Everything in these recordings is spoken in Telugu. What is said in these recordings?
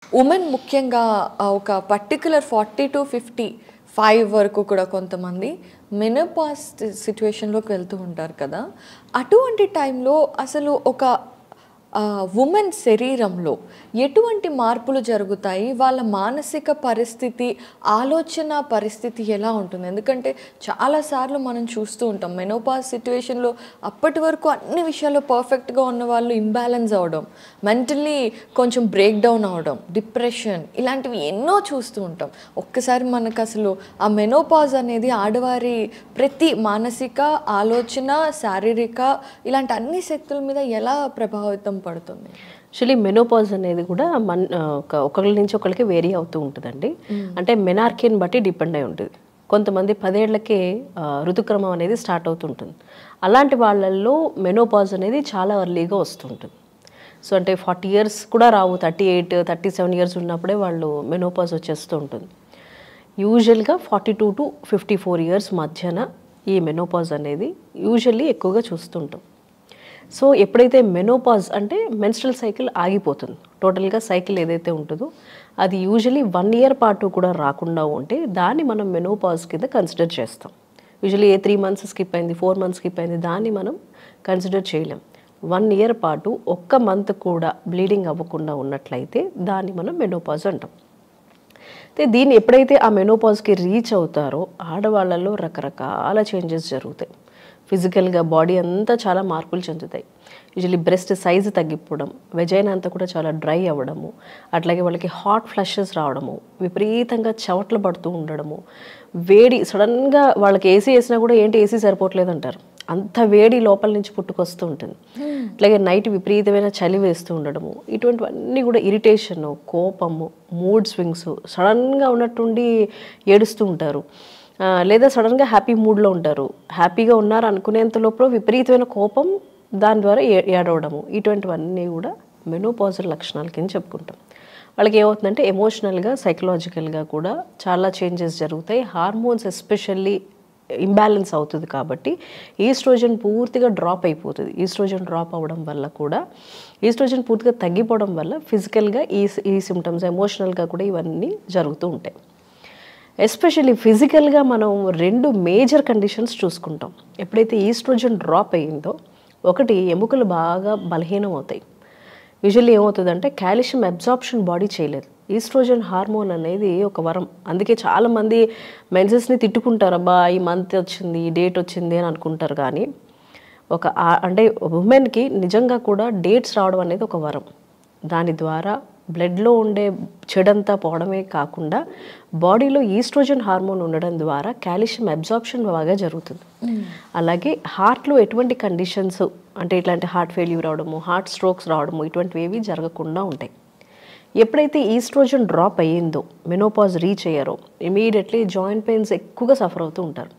ఉమెన్ ముఖ్యంగా ఒక పర్టిక్యులర్ 40-55 వరకు కూడా కొంతమంది మెనోపాజ్ సిట్యుయేషన్‌లోకి వెళ్తూ ఉంటారు కదా! అటువంటి టైంలో అసలు ఒక వుమెన్ శరీరంలో ఎటువంటి మార్పులు జరుగుతాయి? వాళ్ళ మానసిక పరిస్థితి, ఆలోచన పరిస్థితి ఎలా ఉంటుంది? ఎందుకంటే చాలా సార్లు మనం చూస్తూ ఉంటాం. మెనోపాజ్ సిట్యుయేషన్‌లో అప్పటి వరకు అన్ని విషయాల్లో పర్ఫెక్ట్‌గా ఉన్నవాళ్ళు ఇంబాలెన్స్ అవ్వడం, మెంటల్లీ కొంచెం బ్రేక్ డౌన్ అవ్వడం, డిప్రెషన్ ఇలాంటివి ఎన్నో చూస్తూ ఉంటాం. ఒక్కసారి మనకసలు ఆ మెనోపాజ్ అనేది ఆడవారి ప్రతి మానసిక, ఆలోచన, శారీరక ఇలాంటి అన్ని శక్తుల మీద ఎలా ప్రభావితం పడుతుంది? యాక్చువల్లీ మెనోపాజ్ అనేది కూడా ఒకళ్ళ నుంచి ఒకళ్ళకి వేరీ అవుతూ ఉంటుందండి. అంటే మెనార్కీని బట్టి డిపెండ్ అయి ఉంటుంది. కొంతమంది 10 ఏళ్లకే ఋతుక్రమం అనేది స్టార్ట్ అవుతుంటుంది. అలాంటి వాళ్ళల్లో మెనోపాజ్ అనేది చాలా ఎర్లీగా వస్తుంటుంది. సో అంటే 40 ఇయర్స్ కూడా రావు, 38, 37 ఇయర్స్ ఉన్నప్పుడే వాళ్ళు మెనోపాజ్ వచ్చేస్తూ ఉంటుంది. యూజువల్గా 42 to 54 ఇయర్స్ మధ్యన ఈ మెనోపాజ్ అనేది యూజువల్లీ ఎక్కువగా చూస్తుంటాం. సో ఎప్పుడైతే మెనోపాజ్ అంటే మెన్స్ట్రల్ సైకిల్ ఆగిపోతుంది, టోటల్గా సైకిల్ ఏదైతే ఉంటుందో అది యూజువల్లీ 1 ఇయర్ పాటు కూడా రాకుండా ఉంటే దాన్ని మనం మెనోపాజ్ కింద కన్సిడర్ చేస్తాం. యూజువల్లీ 3 మంత్స్ స్కిప్ అయింది, 4 మంత్స్ స్కిప్ అయింది, దాన్ని మనం కన్సిడర్ చేయలేం. 1 ఇయర్ పాటు ఒక్క మంత్ కూడా బ్లీడింగ్ అవ్వకుండా ఉన్నట్లయితే దాన్ని మనం మెనోపాజ్ అంటాం. అయితే దీన్ని ఎప్పుడైతే ఆ మెనోపాజ్కి రీచ్ అవుతారో ఆడవాళ్ళలో రకరకాల చేంజెస్ జరుగుతాయి. ఫిజికల్గా బాడీ అంతా చాలా మార్పులు చెందుతాయి. యూజువల్లీ బ్రెస్ట్ సైజు తగ్గిపోవడం, వెజైనా అంతా కూడా చాలా డ్రై అవ్వడము, అట్లాగే వాళ్ళకి హాట్ ఫ్లషెస్ రావడము, విపరీతంగా చెమటలు పడుతూ ఉండడము, వేడి సడన్గా వాళ్ళకి ఏసీ వేసినా కూడా ఏంటి ఏసీ సరిపోవట్లేదు అంటారు, అంత వేడి లోపల నుంచి పుట్టుకొస్తూ ఉంటుంది. అట్లాగే నైట్ విపరీతమైన చలి వేస్తూ ఉండడము, ఇటువంటివన్నీ కూడా ఇరిటేషను, కోపము, మూడ్ స్వింగ్స్, సడన్గా ఉన్నట్టుండి ఏడుస్తూ ఉంటారు, లేదా సడన్గా హ్యాపీ మూడ్లో ఉంటారు, హ్యాపీగా ఉన్నారు అనుకునేంత లోపల విపరీతమైన కోపం, దాని ద్వారా ఏడవడము, ఇటువంటివన్నీ కూడా మెనోపాజల్ లక్షణాల కింద చెప్పుకుంటాం. వాళ్ళకి ఏమవుతుందంటే ఎమోషనల్గా, సైకలాజికల్గా కూడా చాలా చేంజెస్ జరుగుతాయి. హార్మోన్స్ ఎస్పెషల్లీ ఇంబ్యాలెన్స్ అవుతుంది కాబట్టి ఈస్ట్రోజన్ పూర్తిగా డ్రాప్ అయిపోతుంది. ఈస్ట్రోజన్ డ్రాప్ అవ్వడం వల్ల కూడా, ఈస్ట్రోజన్ పూర్తిగా తగ్గిపోవడం వల్ల ఫిజికల్గా ఈ సిమ్టమ్స్, ఎమోషనల్గా కూడా ఇవన్నీ జరుగుతూ ఉంటాయి. ఎస్పెషల్లీ ఫిజికల్గా మనం 2 మేజర్ కండిషన్స్ చూసుకుంటాం. ఎప్పుడైతే ఈస్ట్రోజన్ డ్రాప్ అయ్యిందో, ఒకటి ఎముకలు బాగా బలహీనం అవుతాయి. యూజువల్లీ ఏమవుతుందంటే కాల్షియం అబ్జార్ప్షన్ బాడీ చేయలేదు. ఈస్ట్రోజన్ హార్మోన్ అనేది ఒక వరం. అందుకే చాలామంది మెన్సెస్ని తిట్టుకుంటారు, అబ్బా ఈ మంత్ వచ్చింది, ఈ డేట్ వచ్చింది అని అనుకుంటారు. కానీ అంటే ఉమెన్కి నిజంగా కూడా డేట్స్ రావడం అనేది ఒక వరం. దాని ద్వారా బ్లడ్లో ఉండే చెడంతా పోవడమే కాకుండా బాడీలో ఈస్ట్రోజన్ హార్మోన్ ఉండడం ద్వారా కాల్షియం అబ్జార్ప్షన్ బాగా జరుగుతుంది. అలాగే హార్ట్లో ఎటువంటి కండిషన్స్ అంటే ఇట్లాంటి హార్ట్ ఫెయిల్యూర్ రావడము, హార్ట్ స్ట్రోక్స్ రావడము, ఇటువంటివి ఏవి జరగకుండా ఉంటాయి. ఎప్పుడైతే ఈస్ట్రోజన్ డ్రాప్ అయ్యిందో, మెనోపాజ్ రీచ్ అయ్యారో, ఇమీడియట్లీ జాయింట్ పెయిన్స్ ఎక్కువగా సఫర్ అవుతూ ఉంటారు.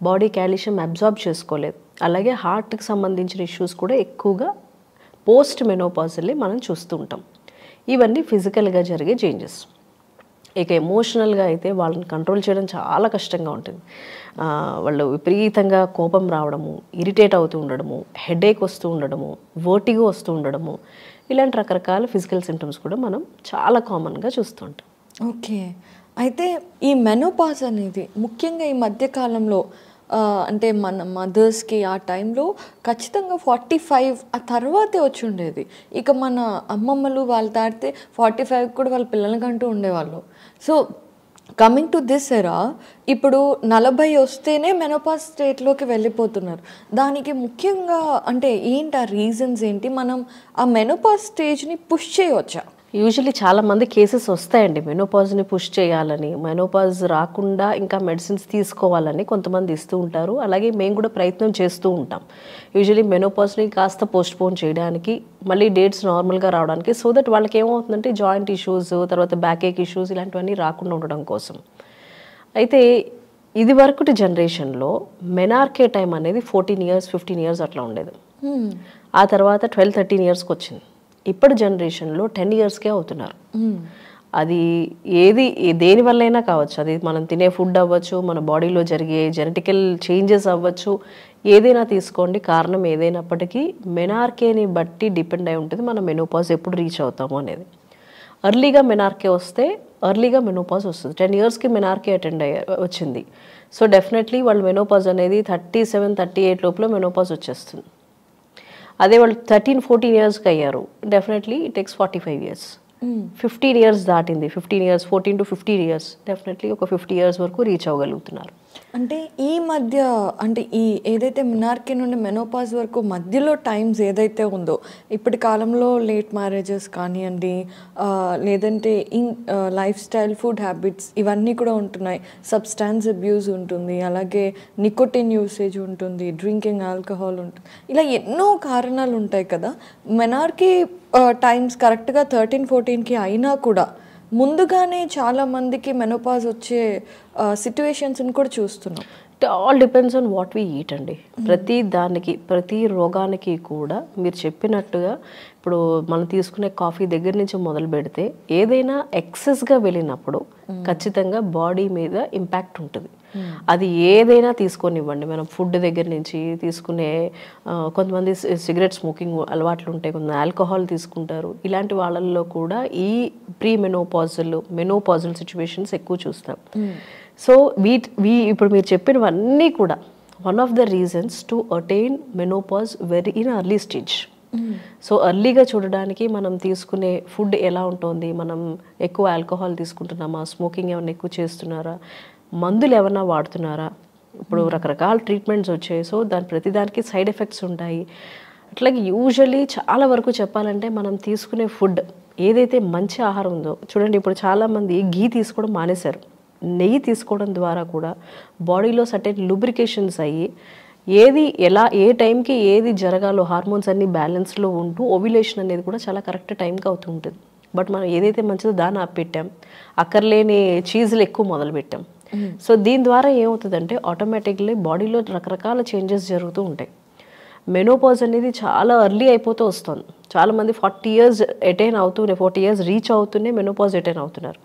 బాడీ కాల్షియం అబ్జార్బ్ చేసుకోలేదు. అలాగే హార్ట్కి సంబంధించిన ఇష్యూస్ కూడా ఎక్కువగా పోస్ట్ మెనోపాజల్లీ మనం చూస్తూ ఉంటాం. ఇవన్నీ ఫిజికల్గా జరిగే చేంజెస్. ఇక ఎమోషనల్గా అయితే వాళ్ళని కంట్రోల్ చేయడం చాలా కష్టంగా ఉంటుంది. వాళ్ళు విపరీతంగా కోపం రావడము, ఇరిటేట్ అవుతూ ఉండడము, హెడేక్ వస్తూ ఉండడము, వర్టిగో వస్తూ ఉండడము, ఇలాంటి రకరకాల ఫిజికల్ సిమ్టమ్స్ కూడా మనం చాలా కామన్గా చూస్తూ ఉంటాం. ఓకే. అయితే ఈ మెనోపాజ్ అనేది ముఖ్యంగా ఈ మధ్యకాలంలో అంటే మన మదర్స్కి ఆ టైంలో ఖచ్చితంగా 45 ఆ తర్వాతే వచ్చి ఉండేది. ఇక మన అమ్మమ్మలు వాళ్ళు దాటితే 45 కూడా వాళ్ళ పిల్లలకి అంటూ ఉండేవాళ్ళు. So coming to this era ఇప్పుడు 40 వస్తేనే మెనోపాజ్ స్టేట్లోకి వెళ్ళిపోతున్నారు. దానికి ముఖ్యంగా అంటే ఏంటి, ఆ రీజన్స్ ఏంటి? మనం ఆ మెనోపాజ్ స్టేజ్ని పుష్ చేయవచ్చా? యూజువల్లీ చాలామంది కేసెస్ వస్తాయండి మెనోపాజ్ని పుష్ చేయాలని, మెనోపాజ్ రాకుండా ఇంకా మెడిసిన్స్ తీసుకోవాలని కొంతమంది ఇస్తూ ఉంటారు. అలాగే మేము కూడా ప్రయత్నం చేస్తూ ఉంటాం యూజువల్లీ మెనోపాజ్ని కాస్త పోస్ట్పోన్ చేయడానికి, మళ్ళీ డేట్స్ నార్మల్గా రావడానికి, సో దట్ వాళ్ళకి ఏమవుతుందంటే జాయింట్ ఇష్యూస్, తర్వాత బ్యాక్ ఏక్ ఇష్యూస్ ఇలాంటివన్నీ రాకుండా ఉండడం కోసం. అయితే ఇది వరకుటి జనరేషన్లో మెనార్కే టైం అనేది 14 ఇయర్స్ 15 ఇయర్స్ అట్లా ఉండేది. ఆ తర్వాత 12-13 ఇయర్స్కి వచ్చింది. ఇప్పటి జనరేషన్లో 10 ఇయర్స్కే అవుతున్నారు. అది దేనివల్లైనా కావచ్చు, అది మనం తినే ఫుడ్ అవ్వచ్చు, మన బాడీలో జరిగే జెనెటికల్ చేంజెస్ అవ్వచ్చు, ఏదైనా తీసుకోండి, కారణం ఏదైనప్పటికీ మెనార్కేని బట్టి డిపెండ్ అయి ఉంటుంది మనం మెనోపాజ్ ఎప్పుడు రీచ్ అవుతాము అనేది. ఎర్లీగా మెనార్కే వస్తే ఎర్లీగా మెనోపాజ్ వస్తుంది. 10 yearsకి మెనార్కే వచ్చింది. సో డెఫినెట్లీ వాళ్ళు మెనోపాజ్ అనేది 37, 38 లోపల మెనోపాజ్ వచ్చేస్తుంది. అదే వాళ్ళు 13, 14 yearsకి అయ్యారు, definitely it takes 45 years. 15 years దాటింది, 15 years, 14 to 15 years, డెఫినెట్లీ ఒక 50 years వరకు రీచ్ అవ్వగలుగుతున్నారు. అంటే ఈ మధ్య అంటే ఈ ఏదైతే మినార్కే నుండి మెనోపాజ్ వరకు మధ్యలో టైమ్స్ ఏదైతే ఉందో ఇప్పటి కాలంలో లేట్ మ్యారేజెస్ కానివ్వండి, లేదంటే లైఫ్ స్టైల్, ఫుడ్ హ్యాబిట్స్ ఇవన్నీ కూడా ఉంటున్నాయి. సబ్స్టాన్స్ అబ్యూస్ ఉంటుంది, అలాగే నికోటిన్ యూసేజ్ ఉంటుంది, డ్రింకింగ్ ఆల్కహాల్ ఉంటుంది, ఇలా ఎన్నో కారణాలు ఉంటాయి కదా. మెనార్కే టైమ్స్ కరెక్ట్గా 13, 14కి అయినా కూడా ముందుగానే చాలా మందికి మెనోపాజ్ వచ్చే సిచ్యువేషన్స్ని కూడా చూస్తున్నాం. It all depends on what we eat అండి. ప్రతి దానికి, ప్రతి రోగానికి కూడా మీరు చెప్పినట్టుగా ఇప్పుడు మనం తీసుకునే కాఫీ దగ్గర నుంచి మొదలు పెడితే ఏదైనా ఎక్సెస్గా వెళ్ళినప్పుడు ఖచ్చితంగా బాడీ మీద ఇంపాక్ట్ ఉంటుంది. అది ఏదైనా తీసుకొనివ్వండి, మనం ఫుడ్ దగ్గర నుంచి తీసుకునే, కొంతమంది సిగరెట్ స్మోకింగ్ అలవాట్లు ఉంటాయి, కొంతమంది ఆల్కహాల్ తీసుకుంటారు. ఇలాంటి వాళ్ళల్లో కూడా ఈ ప్రీ మెనోపాజల్ సిచ్యువేషన్స్ ఎక్కువ చూస్తాం. సో ఇప్పుడు మీరు చెప్పినవన్నీ కూడా one of the reasons to attain menopause in early stage. So ఎర్లీగా చూడడానికి మనం తీసుకునే ఫుడ్ ఎలా ఉంటుంది, మనం ఎక్కువ ఆల్కహాల్ తీసుకుంటున్నామా, స్మోకింగ్ ఏమైనా ఎక్కువ చేస్తున్నారా, మందులు ఏమైనా వాడుతున్నారా, ఇప్పుడు రకరకాల ట్రీట్మెంట్స్ వచ్చాయి. సో ప్రతిదానికి సైడ్ ఎఫెక్ట్స్ ఉంటాయి. అట్లాగే యూజువల్లీ చాలా వరకు చెప్పాలంటే మనం తీసుకునే ఫుడ్ ఏదైతే మంచి ఆహారం ఉందో, చూడండి ఇప్పుడు చాలామంది ఘీ తీసుకోవడం మానేశారు. నెయ్యి తీసుకోవడం ద్వారా కూడా బాడీలో సర్టెన్ లూబ్రికేషన్స్ అయ్యి ఏది ఎలా ఏ టైంకి ఏది జరగాలో హార్మోన్స్ అన్ని బ్యాలెన్స్లో ఉంటూ ఓవ్యులేషన్ అనేది కూడా చాలా కరెక్ట్ టైంకి అవుతూ ఉంటుంది. బట్ మనం ఏదైతే మంచిదో దాన్ని ఆపెట్టాం, అక్కర్లేని చీజ్లు ఎక్కువ మొదలుపెట్టాం. సో దీని ద్వారా ఏమవుతుందంటే ఆటోమేటిక్లీ బాడీలో రకరకాల చేంజెస్ జరుగుతూ ఉంటాయి. మెనోపాజ్ అనేది చాలా ఎర్లీ అయిపోతూ వస్తుంది. చాలామంది 40 years అటైన్ అవుతూనే, 40 years రీచ్ అవుతూనే మెనోపాజ్ అటైన్ అవుతున్నారు.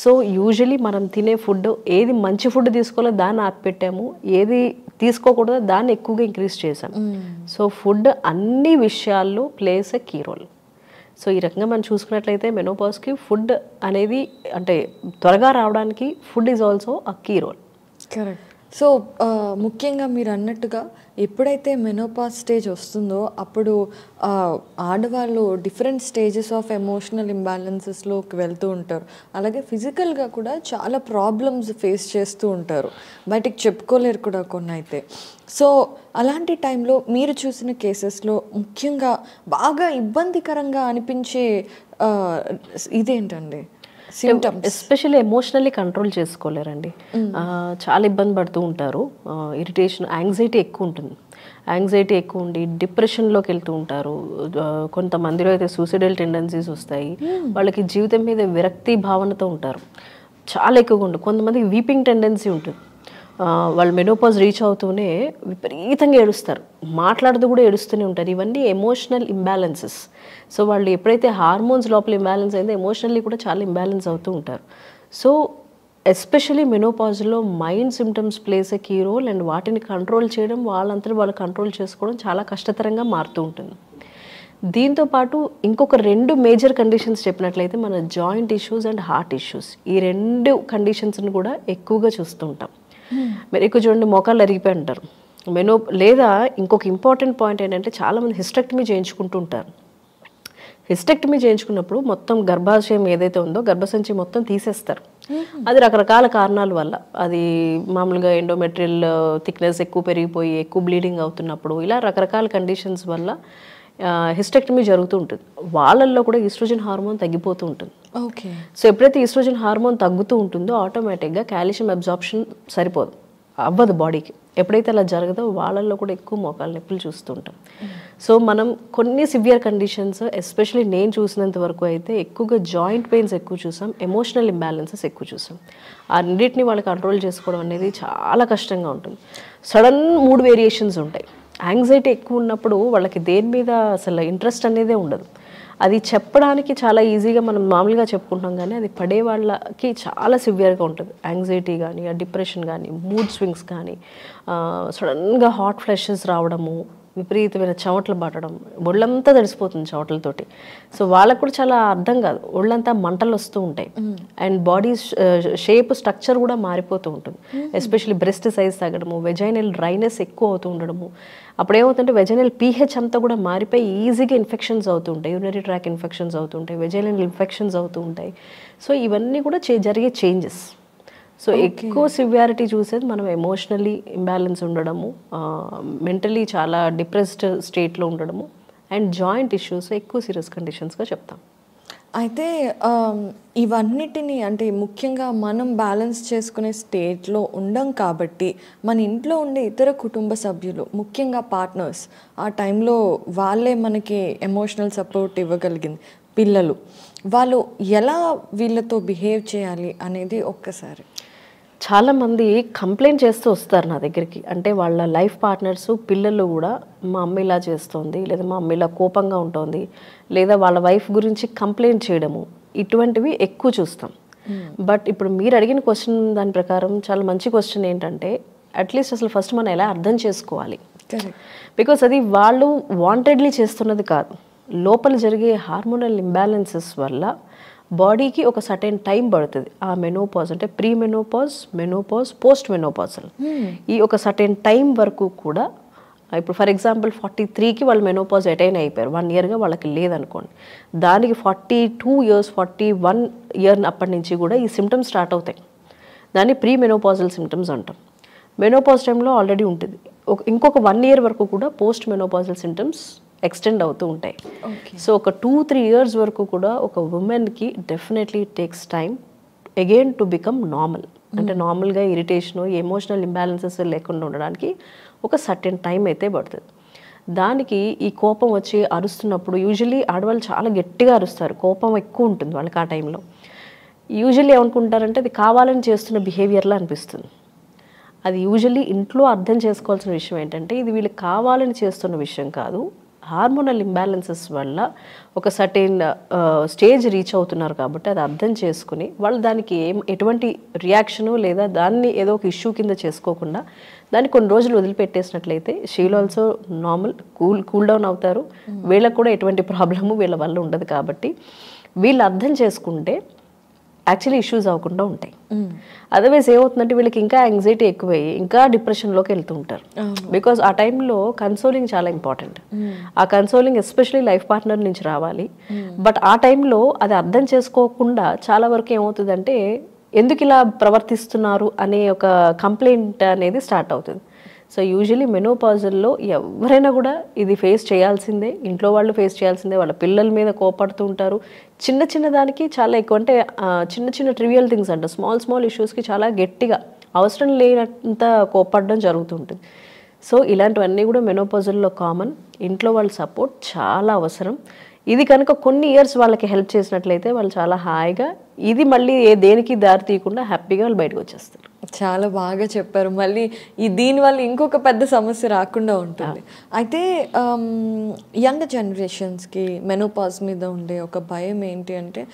సో యూజువలీ మనం తినే ఫుడ్ ఏది మంచి ఫుడ్ తీసుకోవాలో దాన్ని ఆపెట్టాము, ఏది తీసుకోకూడదో దాన్ని ఎక్కువగా ఇంక్రీజ్ చేసాం. సో ఫుడ్ అన్ని విషయాల్లో places a key role. So ఈ రకంగా మనం చూసుకున్నట్లయితే మెనోపాజ్కి ఫుడ్ అనేది, అంటే త్వరగా రావడానికి food is also a key role. Correct. So ముఖ్యంగా మీరు అన్నట్టుగా ఎప్పుడైతే మెనోపాజ్ స్టేజ్ వస్తుందో అప్పుడు ఆడవాళ్ళు డిఫరెంట్ స్టేజెస్ ఆఫ్ ఎమోషనల్ ఇంబ్యాలెన్సెస్లోకి వెళ్తూ ఉంటారు. అలాగే ఫిజికల్గా కూడా చాలా ప్రాబ్లమ్స్ ఫేస్ చేస్తూ ఉంటారు, బయటికి చెప్పుకోలేరు కూడా కొన్ని అయితే. సో అలాంటి టైంలో మీరు చూసిన కేసెస్లో ముఖ్యంగా బాగా ఇబ్బందికరంగా అనిపించే ఇదేంటండి? ఎస్పెషల్లీ ఎమోషనల్లీ కంట్రోల్ చేసుకోలేరండి, చాలా ఇబ్బంది పడుతూ ఉంటారు. ఇరిటేషన్, యాంగ్జైటీ ఎక్కువ ఉంటుంది. యాంగ్జైటీ ఎక్కువ ఉండి డిప్రెషన్లోకి వెళ్తూ ఉంటారు. కొంతమందిలో అయితే సూసైడల్ టెండెన్సీస్ వస్తాయి. వాళ్ళకి జీవితం మీద విరక్తి భావనతో ఉంటారు, చాలా ఎక్కువగా ఉంటుంది. కొంతమందికి వీపింగ్ టెండెన్సీ ఉంటుంది. వాళ్ళు మెనోపాజ్ రీచ్ అవుతూనే విపరీతంగా ఏడుస్తారు, మాట్లాడుతూ కూడా ఏడుస్తూనే ఉంటారు. ఇవన్నీ ఎమోషనల్ ఇంబ్యాలెన్సెస్. సో వాళ్ళు ఎప్పుడైతే హార్మోన్స్ లోపల ఇంబ్యాలెన్స్ అయిందో ఎమోషనల్లీ కూడా చాలా ఇంబ్యాలెన్స్ అవుతూ ఉంటారు. సో ఎస్పెషలీ మెనోపాజ్లో mind symptoms plays a key role. And వాటిని కంట్రోల్ చేయడం, వాళ్ళంతా వాళ్ళు కంట్రోల్ చేసుకోవడం చాలా కష్టతరంగా మారుతూ ఉంటుంది. దీంతోపాటు ఇంకొక 2 మేజర్ కండిషన్స్ చెప్పినట్లయితే మన joint issues and heart issues, ఈ 2 కండిషన్స్ని కూడా ఎక్కువగా చూస్తుంటాం. మీరు ఎక్కువ చూడండి, మోకాళ్ళు అరిగిపోయి అంటారు లేదా ఇంకొక ఇంపార్టెంట్ పాయింట్ ఏంటంటే చాలామంది హిస్టెక్టమీ చేయించుకుంటూ ఉంటారు. హిస్టెక్టమీ చేయించుకున్నప్పుడు మొత్తం గర్భాశయం ఏదైతే ఉందో గర్భసంచి మొత్తం తీసేస్తారు. అది రకరకాల కారణాల వల్ల, అది మామూలుగా ఎండోమెట్రియల్ థిక్నెస్ ఎక్కువ పెరిగిపోయి ఎక్కువ బ్లీడింగ్ అవుతున్నప్పుడు, ఇలా రకరకాల కండిషన్స్ వల్ల హిస్టెక్టమీ జరుగుతూ ఉంటుంది. వాళ్ళల్లో కూడా ఈస్ట్రోజన్ హార్మోన్ తగ్గిపోతూ ఉంటుంది. ఓకే. సో ఎప్పుడైతే ఈస్ట్రోజన్ హార్మోన్ తగ్గుతూ ఉంటుందో ఆటోమేటిక్గా కాల్షియం అబ్జార్ప్షన్ అవ్వదు బాడీకి. ఎప్పుడైతే అలా జరగదో వాళ్ళల్లో కూడా ఎక్కువ మోకాలు నొప్పులు చూస్తూ ఉంటాం. సో మనం కొన్ని సివియర్ కండిషన్స్, ఎస్పెషల్లీ నేను చూసినంత వరకు అయితే ఎక్కువగా జాయింట్ పెయిన్స్ ఎక్కువ చూసాం, ఎమోషనల్ ఇంబ్యాలెన్సెస్ ఎక్కువ చూసాం. ఆ రెండింటిని వాళ్ళు కంట్రోల్ చేసుకోవడం అనేది చాలా కష్టంగా ఉంటుంది. సడన్ మూడ్ వేరియేషన్స్ ఉంటాయి. యాంగ్జైటీ ఎక్కువ ఉన్నప్పుడు వాళ్ళకి దేని మీద అసలు ఇంట్రెస్ట్ అనేదే ఉండదు. అది చెప్పడానికి చాలా ఈజీగా మనం మామూలుగా చెప్పుకుంటాం, కానీ అది పడే వాళ్ళకి చాలా సివియర్గా ఉంటుంది. యాంగ్జైటీ కానీ, డిప్రెషన్ కానీ, మూడ్ స్వింగ్స్ కానీ, సడన్గా హాట్ ఫ్లషెస్ రావడము, విపరీతమైన చెమటలు పట్టడం, ఒళ్ళంతా తడిసిపోతుంది చెమటలతోటి. సో వాళ్ళకు కూడా చాలా అర్థం కాదు, ఒళ్ళంతా మంటలు వస్తూ ఉంటాయి అండ్ బాడీ షేప్ స్ట్రక్చర్ కూడా మారిపోతూ ఉంటుంది. ఎస్పెషల్లీ బ్రెస్ట్ సైజ్ తగ్గడము, వెజైనల్ డ్రైనెస్ ఎక్కువ అవుతూ ఉండడము. అప్పుడు ఏమవుతుంటే వెజైనల్ pH అంతా కూడా మారిపోయి ఈజీగా ఇన్ఫెక్షన్స్ అవుతూ ఉంటాయి, యూరినరీ ట్రాక్ ఇన్ఫెక్షన్స్ అవుతూ ఉంటాయి, వెజైనల్ ఇన్ఫెక్షన్స్ అవుతూ ఉంటాయి. సో ఇవన్నీ కూడా జరిగే చేంజెస్. సో ఎక్కువ సివియారిటీ చూసేది మనం ఎమోషనల్లీ ఇంబ్యాలెన్స్ ఉండడము, మెంటలీ చాలా డిప్రెస్డ్ స్టేట్లో ఉండడము అండ్ జాయింట్ ఇష్యూస్ ఎక్కువ సీరియస్ కండిషన్స్గా చెప్తాం. అయితే ఇవన్నిటిని అంటే ముఖ్యంగా మనం బ్యాలెన్స్ చేసుకునే స్టేట్లో ఉండం కాబట్టి మన ఇంట్లో ఉండే ఇతర కుటుంబ సభ్యులు, ముఖ్యంగా పార్ట్నర్స్, ఆ టైంలో వాళ్ళే మనకి ఎమోషనల్ సపోర్ట్ ఇవ్వగలిగింది, పిల్లలు, వాళ్ళు ఎలా వీళ్ళతో బిహేవ్ చేయాలి అనేది ఒక్కసారి. చాలామంది కంప్లైంట్ చేస్తూ వస్తారు నా దగ్గరికి. అంటే వాళ్ళ లైఫ్ పార్ట్నర్స్, పిల్లలు కూడా మా అమ్మ ఇలా చేస్తోంది, లేదా మా అమ్మ ఇలా కోపంగా ఉంటుంది, లేదా వాళ్ళ వైఫ్ గురించి కంప్లైంట్ చేయడము, ఇటువంటివి ఎక్కువ చూస్తాం. బట్ ఇప్పుడు మీరు అడిగిన క్వశ్చన్ దాని ప్రకారం చాలా మంచి క్వశ్చన్ ఏంటంటే, అట్లీస్ట్ అసలు ఫస్ట్ మనం ఎలా అర్థం చేసుకోవాలి. బికాస్ అది వాళ్ళు వాంటెడ్లీ చేస్తున్నది కాదు, లోపల జరిగే హార్మోనల్ ఇంబ్యాలెన్సెస్ వల్ల బాడీకి ఒక సర్టెన్ టైం పడుతుంది. ఆ మెనోపాజ్ అంటే pre menopause, menopause, post menopausal, ఈ ఒక సర్టెన్ టైం వరకు కూడా, ఇప్పుడు ఫర్ ఎగ్జాంపుల్ 43కి వాళ్ళు మెనోపాజ్ అటైన్ అయిపోయారు, 1 ఇయర్గా వాళ్ళకి లేదనుకోండి, దానికి 42 ఇయర్స్ 41 ఇయర్ అప్పటి నుంచి కూడా ఈ సిమ్టమ్స్ స్టార్ట్ అవుతాయి. దాన్ని ప్రీ మెనోపాజల్ సిమ్టమ్స్ అంటాం. మెనోపాజ్ టైంలో ఆల్రెడీ ఉంటుంది. ఇంకొక 1 ఇయర్ వరకు కూడా పోస్ట్ మెనోపాజల్ సిమ్టమ్స్ ఎక్స్టెండ్ అవుతూ ఉంటాయి. సో ఒక 2-3 ఇయర్స్ వరకు కూడా ఒక ఉమెన్కి definitely takes time again to become normal. అంటే నార్మల్గా ఇరిటేషను, ఎమోషనల్ ఇంబ్యాలెన్సెస్ లేకుండా ఉండడానికి ఒక సర్టెన్ టైం అయితే పడుతుంది. దానికి ఈ కోపం వచ్చి అరుస్తున్నప్పుడు యూజువల్లీ ఆడవాళ్ళు చాలా గట్టిగా అరుస్తారు, కోపం ఎక్కువ ఉంటుంది వాళ్ళకి ఆ టైంలో. యూజువల్లీ ఏమనుకుంటారంటే అది కావాలని చేస్తున్న బిహేవియర్లా అనిపిస్తుంది. అది యూజువల్లీ ఇంట్లో అర్థం చేసుకోవాల్సిన విషయం ఏంటంటే, ఇది వీళ్ళు కావాలని చేస్తున్న విషయం కాదు, హార్మోనల్ ఇంబ్యాలెన్సెస్ వల్ల ఒక సర్టెన్ స్టేజ్ రీచ్ అవుతున్నారు కాబట్టి అది అర్థం చేసుకుని వాళ్ళు దానికి ఎటువంటి రియాక్షను లేదా దాన్ని ఏదో ఒక ఇష్యూ కింద చేసుకోకుండా దాన్ని కొన్ని రోజులు వదిలిపెట్టేసినట్లయితే she'll also normal cool down అవుతారు. వీళ్ళకు కూడా ఎటువంటి ప్రాబ్లము వీళ్ళ వల్ల ఉండదు. కాబట్టి వీళ్ళు అర్థం చేసుకుంటే యాక్చువల్లీ ఇష్యూస్ అవ్వకుండా ఉంటాయి. అదర్వైజ్ ఏమవుతుందంటే వీళ్ళకి ఇంకా యాంగ్జైటీ ఎక్కువయ్యి ఇంకా డిప్రెషన్లోకి వెళ్తూ ఉంటారు. బికాజ్ ఆ టైంలో కన్సోలింగ్ చాలా ఇంపార్టెంట్. ఆ కన్సోలింగ్ ఎస్పెషలీ లైఫ్ పార్ట్నర్ నుంచి రావాలి. బట్ ఆ టైంలో అది అర్థం చేసుకోకుండా చాలా వరకు ఏమవుతుందంటే ఎందుకు ఇలా ప్రవర్తిస్తున్నారు అనే ఒక కంప్లైంట్ అనేది స్టార్ట్ అవుతుంది. సో యూజువలీ మెనోపాజల్లో ఎవరైనా కూడా ఇది ఫేస్ చేయాల్సిందే, ఇంట్లో వాళ్ళు ఫేస్ చేయాల్సిందే. వాళ్ళ పిల్లల మీద కోపడుతూ ఉంటారు. చిన్న చిన్న దానికి చాలా ఎక్కువ, అంటే చిన్న చిన్న ట్రివియల్ థింగ్స్ అంట, స్మాల్ ఇష్యూస్కి చాలా గట్టిగా అవసరం లేనంత కోపడడం జరుగుతుంటుంది. సో ఇలాంటివన్నీ కూడా మెనోపాజల్లో కామన్. ఇంట్లో వాళ్ళ సపోర్ట్ చాలా అవసరం. ఇది కనుక కొన్ని ఇయర్స్ వాళ్ళకి హెల్ప్ చేసినట్లయితే వాళ్ళు చాలా హాయిగా, ఇది మళ్ళీ దేనికి దారి తీయకుండా హ్యాపీగా వాళ్ళు బయటకు వచ్చేస్తారు. చాలా బాగా చెప్పారు. మళ్ళీ దీనివల్ల ఇంకొక పెద్ద సమస్య రాకుండా ఉంటుంది. అయితే యంగ్ జనరేషన్స్కి మెనోపాజ్ మీద ఉండే ఒక భయం ఏంటి అంటే,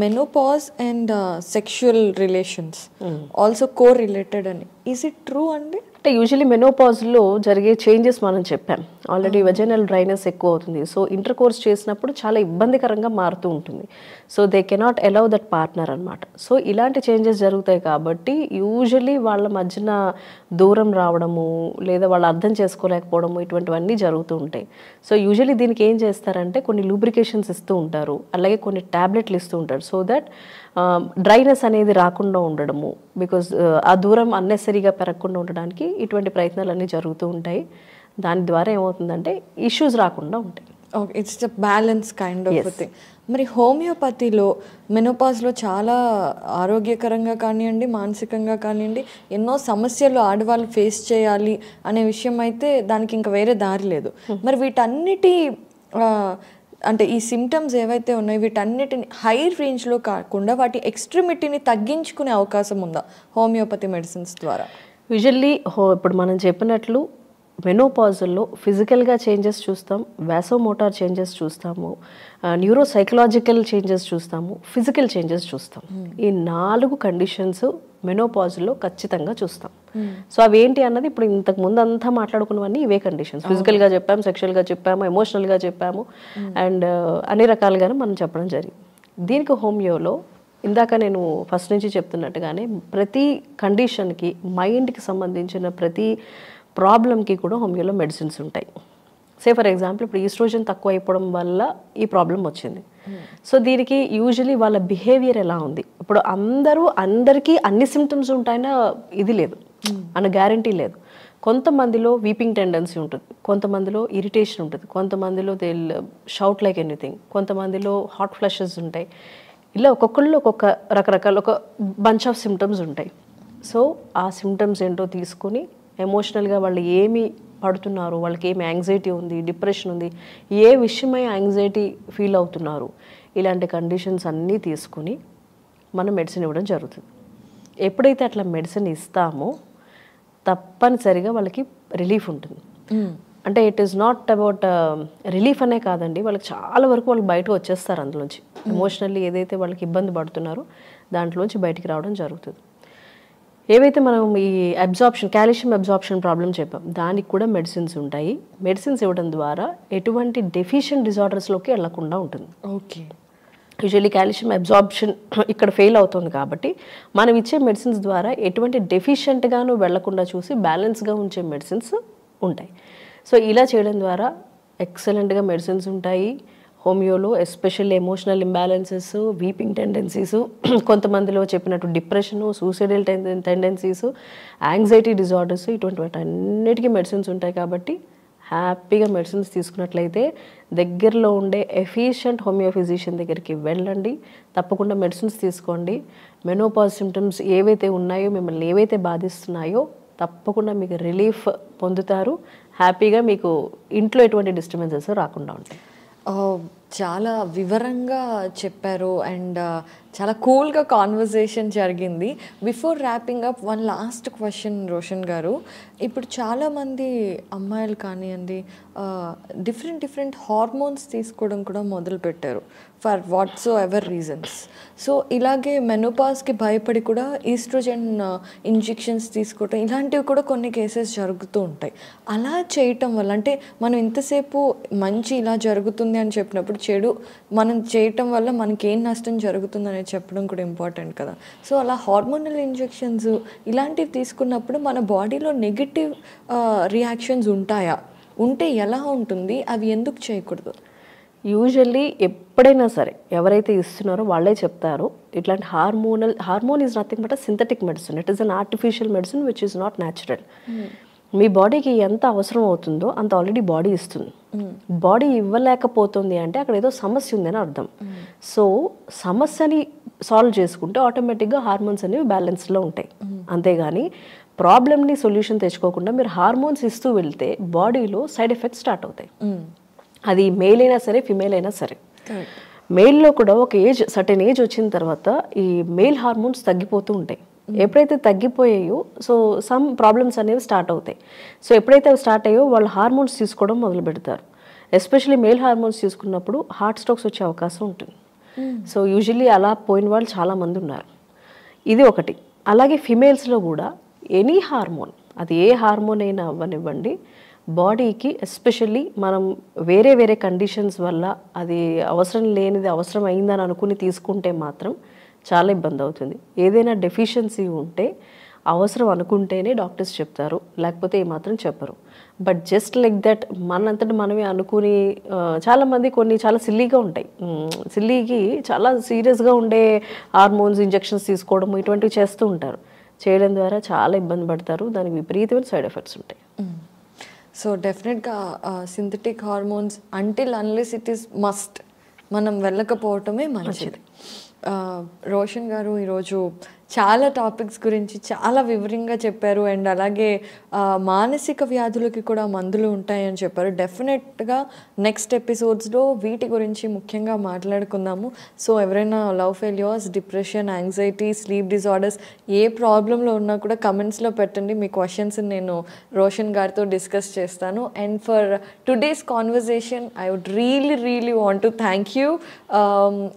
menopause and sexual relations also co related అని. ఈజ్ ఇట్ ట్రూ అండి? అంటే యూజువలీ మెనోపాజ్లో జరిగే చేంజెస్ మనం చెప్పాం ఆల్రెడీ. వెజైనల్ డ్రైనెస్ ఎక్కువ అవుతుంది. సో ఇంటర్ కోర్స్ చేసినప్పుడు చాలా ఇబ్బందికరంగా మారుతూ ఉంటుంది. So they cannot allow that partner అనమాట. సో ఇలాంటి చేంజెస్ జరుగుతాయి కాబట్టి యూజువలీ వాళ్ళ మధ్యన దూరం రావడము లేదా వాళ్ళు అర్థం చేసుకోలేకపోవడము ఇటువంటివన్నీ జరుగుతూ ఉంటాయి. సో యూజువలీ దీనికి ఏం చేస్తారంటే కొన్ని లూబ్రికేషన్స్ ఇస్తూ ఉంటారు, అలాగే కొన్ని ట్యాబ్లెట్లు ఇస్తూ ఉంటారు. సో దట్ డ్రైనెస్ అనేది రాకుండా ఉండడము, బికాజ్ ఆ దూరం అన్నెసరీగా పెరగకుండా ఉండడానికి ఇటువంటి ప్రయత్నాలు అన్నీ జరుగుతూ ఉంటాయి. దాని ద్వారా ఏమవుతుందంటే ఇష్యూస్ రాకుండా ఉంటాయి. Okay, it's the balance kind of thing. మరి హోమియోపతిలో మెనోపాజ్లో చాలా ఆరోగ్యకరంగా కానివ్వండి, మానసికంగా కానివ్వండి, ఎన్నో సమస్యలు ఆడవాళ్ళు ఫేస్ చేయాలి అనే విషయం అయితే దానికి ఇంకా వేరే దారి లేదు. మరి వీటన్నిటి అంటే ఈ సిమ్టమ్స్ ఏవైతే ఉన్నాయో వీటన్నిటిని హై రేంజ్లో కాకుండా వాటి ఎక్స్ట్రీమిటీని తగ్గించుకునే అవకాశం ఉందా హోమియోపతి మెడిసిన్స్ ద్వారా? యూజువల్లీ ఇప్పుడు మనం చెప్పినట్లు మెనోపాజల్లో ఫిజికల్గా చేంజెస్ చూస్తాం, వాసోమోటార్ చేంజెస్ చూస్తాము, న్యూరో సైకలాజికల్ చేంజెస్ చూస్తాము, ఫిజికల్ చేంజెస్ చూస్తాం. ఈ 4 కండిషన్స్ మెనోపాజ్లో ఖచ్చితంగా చూస్తాం. సో అవి ఏంటి అన్నది ఇప్పుడు ఇంతకు ముందు అంతా మాట్లాడుకున్నవన్నీ ఇవే కండిషన్స్. ఫిజికల్గా చెప్పాము, సెక్షువల్గా చెప్పాము, ఎమోషనల్గా చెప్పాము, అండ్ అన్ని రకాలుగానే మనం చెప్పడం జరిగింది. దీనికి హోమియోలో ఇందాక నేను ఫస్ట్ నుంచి చెప్తున్నట్టుగానే ప్రతి కండిషన్కి, మైండ్కి సంబంధించిన ప్రతి ప్రాబ్లంకి కూడా హోమియోలో మెడిసిన్స్ ఉంటాయి. సే ఫర్ ఎగ్జాంపుల్ ఇప్పుడు ఈస్ట్రోజన్ తక్కువ అయిపోవడం వల్ల ఈ ప్రాబ్లం వచ్చింది. సో దీనికి యూజువలీ వాళ్ళ బిహేవియర్ ఎలా ఉంది, ఇప్పుడు అందరికీ అన్ని సిమ్టమ్స్ ఉంటాయన్నా ఇది లేదు అన్న గ్యారంటీ లేదు. కొంతమందిలో వీపింగ్ టెండెన్సీ ఉంటుంది, కొంతమందిలో ఇరిటేషన్ ఉంటుంది, కొంతమందిలో దే షౌట్ లైక్ ఎనీథింగ్, కొంతమందిలో హాట్ ఫ్లషెస్ ఉంటాయి. ఇలా ఒక్కొక్కళ్ళు ఒక్కొక్క రకరకాల ఒక బంచ్ ఆఫ్ సిమ్టమ్స్ ఉంటాయి. సో ఆ సిమ్టమ్స్ ఏంటో తీసుకొని ఎమోషనల్గా వాళ్ళు ఏమి పడుతున్నారు, వాళ్ళకి ఏమి యాంగ్జైటీ ఉంది, డిప్రెషన్ ఉంది, ఏ విషయమై యాంగ్జైటీ ఫీల్ అవుతున్నారు, ఇలాంటి కండిషన్స్ అన్నీ తీసుకుని మనం మెడిసిన్ ఇవ్వడం జరుగుతుంది. ఎప్పుడైతే అట్లా మెడిసిన్ ఇస్తామో తప్పనిసరిగా వాళ్ళకి రిలీఫ్ ఉంటుంది. అంటే it is not about relief అనే కాదండి, వాళ్ళకి చాలా వరకు వాళ్ళు బయటకు వచ్చేస్తారు అందులోంచి. ఎమోషనల్లీ ఏదైతే వాళ్ళకి ఇబ్బంది పడుతున్నారో దాంట్లోంచి బయటికి రావడం జరుగుతుంది. ఏవైతే మనం ఈ అబ్జార్ప్షన్, కాల్షియం అబ్జార్ప్షన్ ప్రాబ్లం చెప్పాం, దానికి కూడా మెడిసిన్స్ ఉంటాయి. మెడిసిన్స్ ఇవ్వడం ద్వారా ఎటువంటి డెఫిషియెంట్ డిజార్డర్స్లోకి వెళ్లకుండా ఉంటుంది. ఓకే. యూజువల్లీ కాల్షియం అబ్జార్ప్షన్ ఇక్కడ ఫెయిల్ అవుతుంది కాబట్టి మనం ఇచ్చే మెడిసిన్స్ ద్వారా ఎటువంటి డెఫిషియెంట్గాను వెళ్లకుండా చూసి బ్యాలెన్స్గా ఉంచే మెడిసిన్స్ ఉంటాయి. సో ఇలా చేయడం ద్వారా ఎక్సలెంట్గా మెడిసిన్స్ ఉంటాయి హోమియోలో. Especially emotional imbalances, weeping tendencies, కొంతమందిలో చెప్పినట్టు depression, suicidal tendencies, anxiety disorders, ఇటువంటి వాటి అన్నిటికీ మెడిసిన్స్ ఉంటాయి. కాబట్టి హ్యాపీగా మెడిసిన్స్ తీసుకున్నట్లయితే దగ్గరలో ఉండే ఎఫిషియంట్ హోమియో ఫిజిషియన్ దగ్గరికి వెళ్ళండి, తప్పకుండా మెడిసిన్స్ తీసుకోండి. మెనోపాజ్ సిమ్టమ్స్ ఏవైతే ఉన్నాయో, మిమ్మల్ని ఏవైతే బాధిస్తున్నాయో తప్పకుండా మీకు రిలీఫ్ పొందుతారు. హ్యాపీగా మీకు ఇంట్లో ఎటువంటి డిస్టర్బెన్సెస్ రాకుండా ఉంటాయి. చాలా వివరంగా చెప్పారు అండ్ చాలా కూల్గా కాన్వర్జేషన్ జరిగింది. Before wrapping up one last question Roshan గారు, ఇప్పుడు చాలామంది అమ్మాయిలు కానివ్వండి డిఫరెంట్ హార్మోన్స్ తీసుకోవడం కూడా మొదలుపెట్టారు for what's ever reasons. So ఇలాగే మెనోపాజ్కి భయపడి కూడా ఈస్ట్రోజన్ ఇంజెక్షన్స్ తీసుకోవటం ఇలాంటివి కూడా కొన్ని కేసెస్ జరుగుతూ ఉంటాయి. అలా చేయటం వల్ల అంటే మనం ఇంతసేపు మంచి ఇలా జరుగుతుంది అని చెప్పినప్పుడు చెడు మనం చేయటం వల్ల మనకి ఏం నష్టం జరుగుతుంది అనేది చెప్పడం కూడా ఇంపార్టెంట్ కదా. సో అలా హార్మోనల్ ఇంజెక్షన్స్ ఇలాంటివి తీసుకున్నప్పుడు మన బాడీలో నెగిటివ్ రియాక్షన్స్ ఉంటాయా, ఉంటే ఎలా ఉంటుంది, అవి ఎందుకు చేయకూడదు? యూజువల్లీ ఎప్పుడైనా సరే ఎవరైతే ఇస్తున్నారో వాళ్ళే చెప్తారు ఇట్లాంటి hormone is nothing but synthetic medicine, it is an artificial medicine which is not natural. మీ బాడీకి ఎంత అవసరం అవుతుందో అంత ఆల్రెడీ బాడీ ఇస్తుంది. బాడీ ఇవ్వలేకపోతుంది అంటే అక్కడ ఏదో సమస్య ఉందని అర్థం. సో సమస్యని సాల్వ్ చేసుకుంటే ఆటోమేటిక్గా హార్మోన్స్ అనేవి బ్యాలెన్స్లో ఉంటాయి. అంతేగాని ప్రాబ్లమ్ని సొల్యూషన్ తెచ్చుకోకుండా మీరు హార్మోన్స్ ఇస్తూ వెళ్తే బాడీలో సైడ్ ఎఫెక్ట్స్ స్టార్ట్ అవుతాయి. అది మేల్ అయినా సరే ఫిమేల్ అయినా సరే. మేల్లో కూడా ఒక సర్టెన్ ఏజ్ వచ్చిన తర్వాత ఈ మేల్ హార్మోన్స్ తగ్గిపోతూ ఉంటాయి. ఎప్పుడైతే తగ్గిపోయాయో సో సమ్ ప్రాబ్లమ్స్ అనేవి స్టార్ట్ అవుతాయి. సో ఎప్పుడైతే అవి స్టార్ట్ అయ్యో వాళ్ళు హార్మోన్స్ తీసుకోవడం మొదలు పెడతారు. ఎస్పెషల్లీ మేల్ హార్మోన్స్ తీసుకున్నప్పుడు హార్ట్ స్ట్రోక్స్ వచ్చే అవకాశం ఉంటుంది. సో యూజువల్లీ అలా పోయిన వాళ్ళు చాలామంది ఉన్నారు. ఇది ఒకటి. అలాగే ఫిమేల్స్లో కూడా ఎనీ హార్మోన్, అది ఏ హార్మోన్ అయినా అవ్వనివ్వండి, బాడీకి ఎస్పెషల్లీ మనం వేరే కండిషన్స్ వల్ల అది అవసరం లేనిది అవసరం అయిందని అనుకుని తీసుకుంటే మాత్రం చాలా ఇబ్బంది అవుతుంది. ఏదైనా డెఫిషియన్సీ ఉంటే అవసరం అనుకుంటేనే డాక్టర్స్ చెప్తారు, లేకపోతే ఏమాత్రం చెప్పరు. బట్ జస్ట్ లైక్ దట్ మనంతటి మనమే అనుకుని చాలామంది కొన్ని చాలా సిల్లీగా ఉంటాయి, సిల్లీకి చాలా సీరియస్గా ఉండే హార్మోన్స్ ఇంజెక్షన్స్ తీసుకోవడం ఇటువంటివి చేస్తూ ఉంటారు. చేయడం ద్వారా చాలా ఇబ్బంది పడతారు, దానికి విపరీతమైన సైడ్ ఎఫెక్ట్స్ ఉంటాయి. సో డెఫినెట్గా synthetic hormones until unless it is must మనం వెళ్ళకపోవటమే మంచిది. రోషన్ గారు ఈరోజు చాలా టాపిక్స్ గురించి చాలా వివరంగా చెప్పారు. అండ్ అలాగే మానసిక వ్యాధులకి కూడా మందులు ఉంటాయని చెప్పారు. డెఫినెట్గా నెక్స్ట్ ఎపిసోడ్స్లో వీటి గురించి ముఖ్యంగా మాట్లాడుకుందాము. సో ఎవరైనా love failures, depression, anxiety, sleep disorders ఏ ప్రాబ్లంలో ఉన్నా కూడా కమెంట్స్లో పెట్టండి. మీ క్వశ్చన్స్ నేను రోషన్ గారితో డిస్కస్ చేస్తాను. And for today's conversation I would really want to thank you.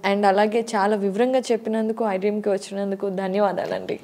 And అలాగే చాలా వివరంగా చెప్పినందుకు, ఐ డ్రీమ్కి వచ్చినందుకు ధన్యవాదాలండి.